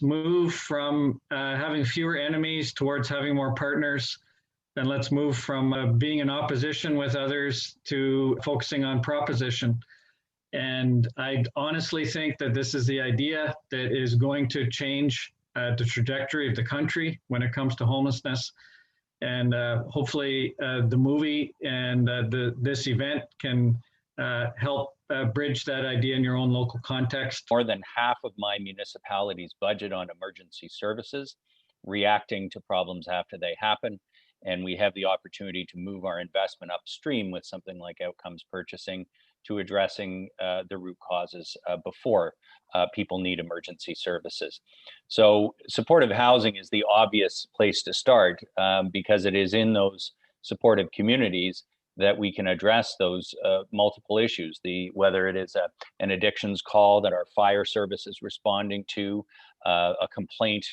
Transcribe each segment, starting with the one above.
move from having fewer enemies towards having more partners. And let's move from being in opposition with others to focusing on proposition. And I honestly think that this is the idea that is going to change the trajectory of the country when it comes to homelessness. And hopefully the movie and this event can help bridge that idea in your own local context. More than half of my municipality's budget on emergency services, reacting to problems after they happen. And we have the opportunity to move our investment upstream with something like outcomes purchasing to addressing the root causes before people need emergency services. So supportive housing is the obvious place to start because it is in those supportive communities that we can address those multiple issues, whether it is an addictions call that our fire service is responding to, a complaint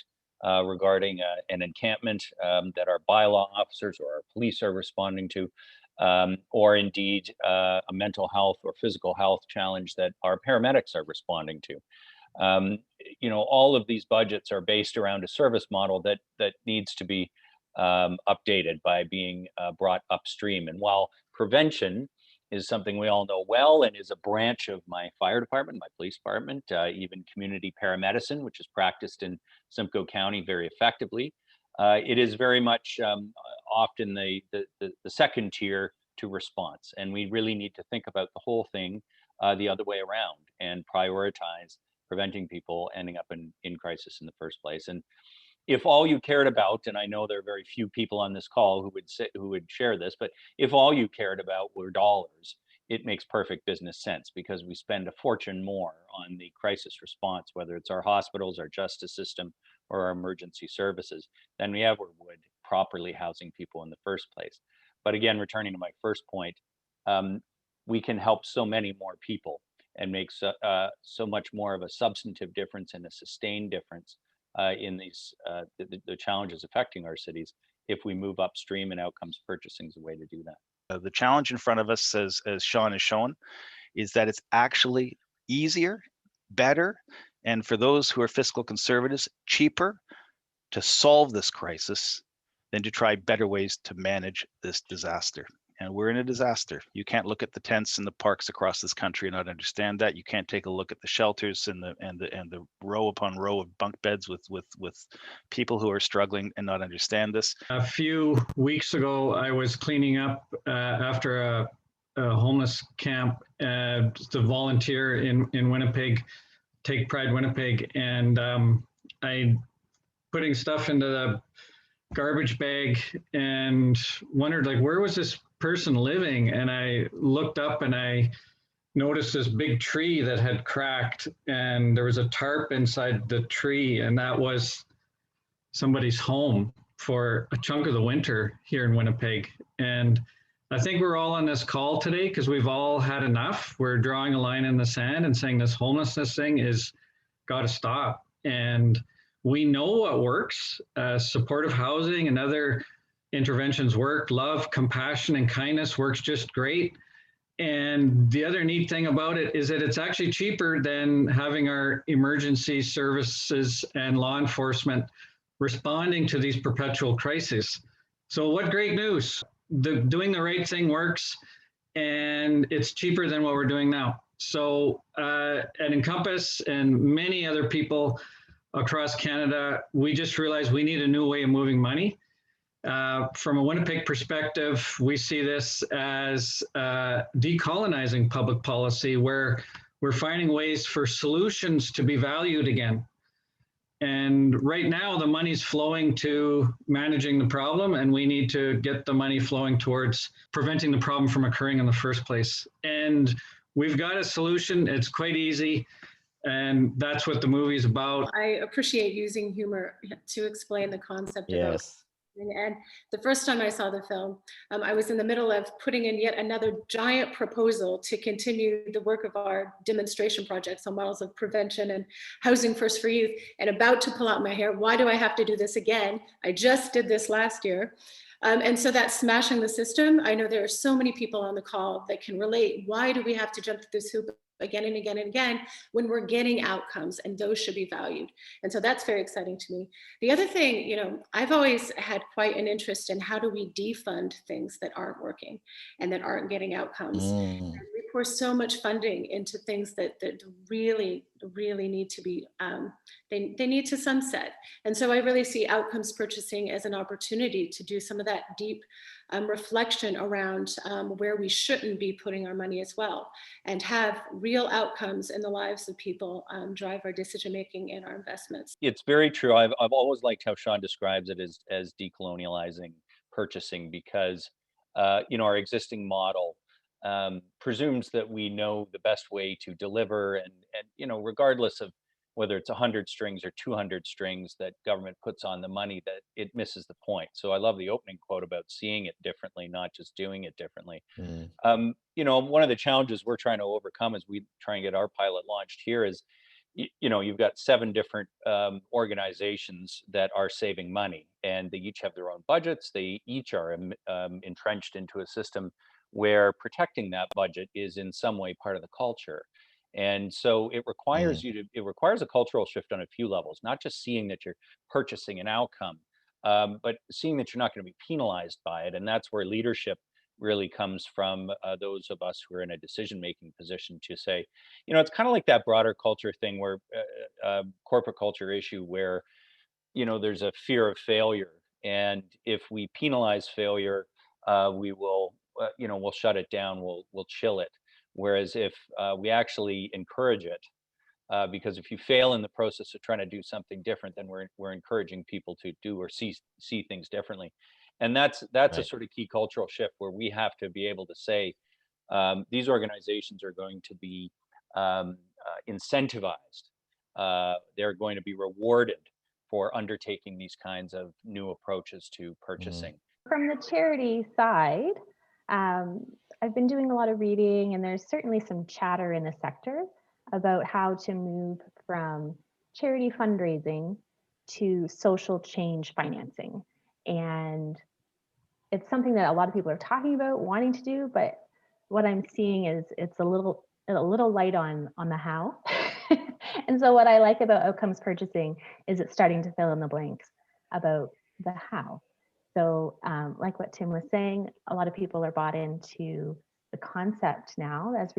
regarding an encampment that our bylaw officers or our police are responding to, or indeed a mental health or physical health challenge that our paramedics are responding to. All of these budgets are based around a service model that needs to be updated by being brought upstream. And while prevention is something we all know well and is a branch of my fire department, my police department, even community paramedicine, which is practiced in Simcoe County very effectively, it is very much often the second tier to response. And we really need to think about the whole thing the other way around and prioritize preventing people ending up in crisis in the first place. And if all you cared about, and I know there are very few people on this call who would share this, but if all you cared about were dollars, it makes perfect business sense because we spend a fortune more on the crisis response, whether it's our hospitals, our justice system, or our emergency services, than we ever would properly housing people in the first place. But again, returning to my first point, we can help so many more people and make so much more of a substantive difference and a sustained difference in these the challenges affecting our cities if we move upstream, and outcomes purchasing is a way to do that. The challenge in front of us, as Sean has shown, is that it's actually easier, better, and for those who are fiscal conservatives, cheaper to solve this crisis than to try better ways to manage this disaster. And we're in a disaster. You can't look at the tents in the parks across this country and not understand that. You can't take a look at the shelters and the row upon row of bunk beds with people who are struggling and not understand this. A few weeks ago, I was cleaning up after a homeless camp to volunteer in Winnipeg, Take Pride Winnipeg, and I putting stuff into the garbage bag and wondered, like, where was this person living? And I looked up and I noticed this big tree that had cracked, and there was a tarp inside the tree, and that was somebody's home for a chunk of the winter here in Winnipeg. And I think we're all on this call today because we've all had enough. We're drawing a line in the sand and saying this homelessness thing is got to stop. And we know what works. Supportive housing and other interventions work. Love, compassion, and kindness works just great. And the other neat thing about it is that it's actually cheaper than having our emergency services and law enforcement responding to these perpetual crises. So what great news. Doing the right thing works, and it's cheaper than what we're doing now. So at Encompass and many other people across Canada, we just realized we need a new way of moving money. From a Winnipeg perspective, we see this as decolonizing public policy, where we're finding ways for solutions to be valued again. And right now, the money's flowing to managing the problem, and we need to get the money flowing towards preventing the problem from occurring in the first place. And we've got a solution. It's quite easy. And that's what the movie's about. I appreciate using humor to explain the concept. Yes. And the first time I saw the film, I was in the middle of putting in yet another giant proposal to continue the work of our demonstration projects on models of prevention and housing first for youth, and about to pull out my hair. Why do I have to do this again? I just did this last year. And so that's smashing the system. I know there are so many people on the call that can relate. Why do we have to jump through this hoop again and again and again when we're getting outcomes, and those should be valued. And so that's very exciting to me. The other thing, you know, I've always had quite an interest in how do we defund things that aren't working and that aren't getting outcomes. We pour so much funding into things that really need to be, they need to sunset. And so I really see outcomes purchasing as an opportunity to do some of that deep reflection around where we shouldn't be putting our money as well, and have real outcomes in the lives of people drive our decision making and our investments. It's very true. I've always liked how Sean describes it as decolonializing purchasing, because you know, our existing model presumes that we know the best way to deliver, and you know, regardless of whether it's 100 strings or 200 strings that government puts on the money, that it misses the point. So I love the opening quote about seeing it differently, not just doing it differently. You know, one of the challenges we're trying to overcome as we try and get our pilot launched here is, you know, you've got 7 different organizations that are saving money, and they each have their own budgets. They each are entrenched into a system where protecting that budget is in some way part of the culture. And so it requires it requires a cultural shift on a few levels, not just seeing that you're purchasing an outcome, but seeing that you're not going to be penalized by it. And that's where leadership really comes from, those of us who are in a decision-making position to say, you know, it's kind of like that broader culture thing where corporate culture issue where, you know, there's a fear of failure. And if we penalize failure, we will, you know, we'll shut it down, we'll chill it. Whereas if we actually encourage it, because if you fail in the process of trying to do something different, then we're encouraging people to do or see things differently. And that's a sort of key cultural shift where we have to be able to say, these organizations are going to be incentivized. They're going to be rewarded for undertaking these kinds of new approaches to purchasing. From the charity side, I've been doing a lot of reading, and there's certainly some chatter in the sector about how to move from charity fundraising to social change financing. And it's something that a lot of people are talking about, wanting to do, but what I'm seeing is it's a little light on the how. And so what I like about outcomes purchasing is it's starting to fill in the blanks about the how. So like what Tim was saying, a lot of people are bought into the concept now as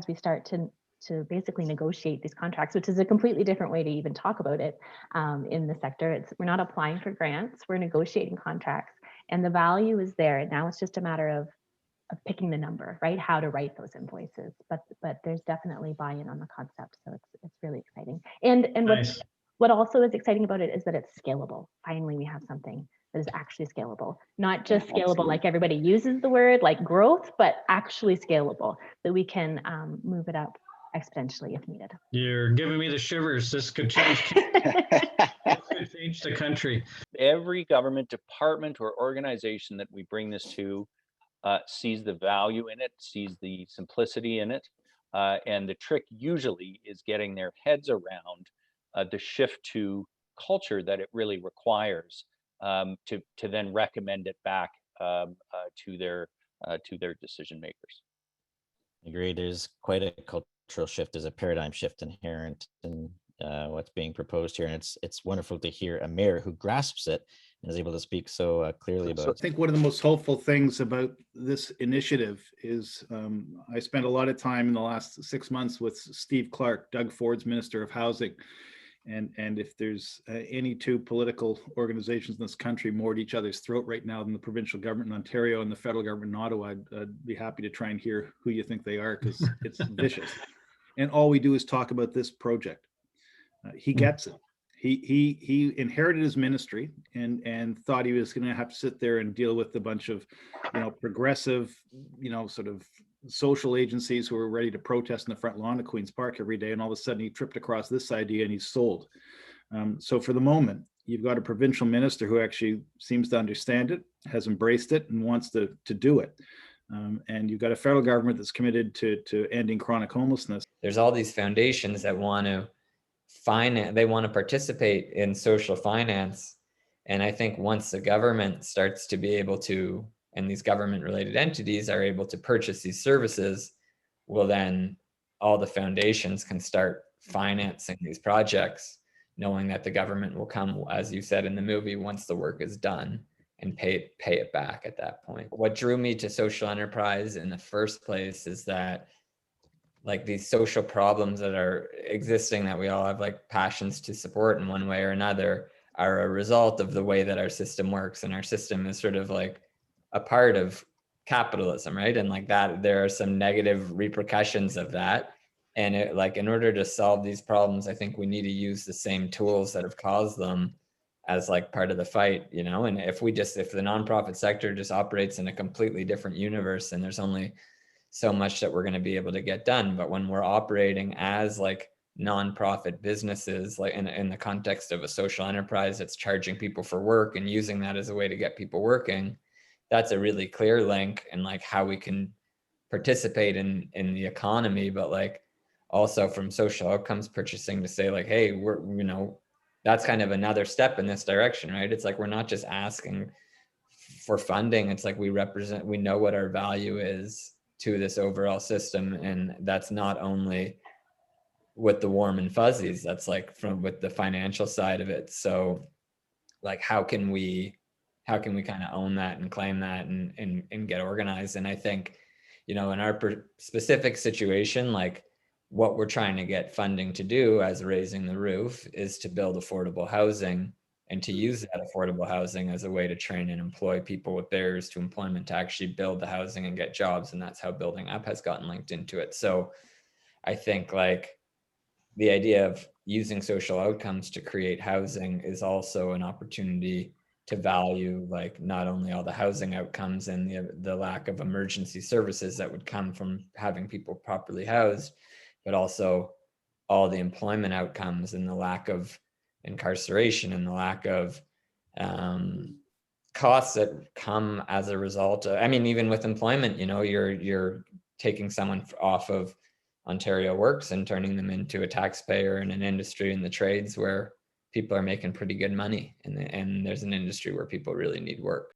we start to basically negotiate these contracts, which is a completely different way to even talk about it in the sector. We're not applying for grants, we're negotiating contracts, and the value is there. Now it's just a matter of picking the number, right? How to write those invoices, but there's definitely buy-in on the concept, so it's really exciting. And Nice. what also is exciting about it is that it's scalable. Finally, we have something that is actually scalable, not just scalable like everybody uses the word, like growth, but actually scalable, that we can move it up exponentially if needed. You're giving me the shivers. This could change. This could change the country. Every government department or organization that we bring this to sees the value in it, sees the simplicity in it. And the trick usually is getting their heads around the shift to culture that it really requires to then recommend it back to their decision makers. I agree. There's quite a cultural shift. There's a paradigm shift inherent in what's being proposed here, and it's wonderful to hear a mayor who grasps it and is able to speak so clearly about it. I think one of the most hopeful things about this initiative is I spent a lot of time in the last 6 months with Steve Clark, Doug Ford's Minister of Housing. And if there's any two political organizations in this country more at each other's throat right now than the provincial government in Ontario and the federal government in Ottawa, I'd be happy to try and hear who you think they are, because it's vicious. And all we do is talk about this project. He gets it. He inherited his ministry and thought he was going to have to sit there and deal with a bunch of, progressive, sort of social agencies who were ready to protest in the front lawn of Queen's Park every day. And all of a sudden he tripped across this idea and he's sold. So for the moment, you've got a provincial minister who actually seems to understand it, has embraced it, and wants to do it. And you've got a federal government that's committed to ending chronic homelessness. There's all these foundations that want to they want to participate in social finance. And I think once the government starts to be able to, and these government related entities are able to purchase these services, will then all the foundations can start financing these projects, knowing that the government will come, as you said in the movie, once the work is done, and pay it back at that point. What drew me to social enterprise in the first place is that like these social problems that are existing that we all have like passions to support in one way or another are a result of the way that our system works. And our system is sort of like a part of capitalism, right? And like that, there are some negative repercussions of that. And it, like, in order to solve these problems, I think we need to use the same tools that have caused them as like part of the fight, you know? And if the nonprofit sector just operates in a completely different universe, then there's only so much that we're going to be able to get done. But when we're operating as like nonprofit businesses, like in the context of a social enterprise that's charging people for work and using that as a way to get people working, that's a really clear link in like how we can participate in the economy, but like also from social outcomes purchasing to say like, hey, we're, you know, that's kind of another step in this direction, right? It's like, we're not just asking for funding. It's like we know what our value is to this overall system. And that's not only with the warm and fuzzies, that's like with the financial side of it. So like, how can we kind of own that and claim that and get organized? And I think, you know, in our specific situation, like what we're trying to get funding to do as Raising the Roof is to build affordable housing and to use that affordable housing as a way to train and employ people with barriers to employment to actually build the housing and get jobs. And that's how Building Up has gotten linked into it. So I think like the idea of using social outcomes to create housing is also an opportunity to value like not only all the housing outcomes and the lack of emergency services that would come from having people properly housed, but also all the employment outcomes and the lack of incarceration and the lack of costs that come as a result of, I mean, even with employment, you know, you're taking someone off of Ontario Works and turning them into a taxpayer in an industry in the trades where people are making pretty good money, and there's an industry where people really need work.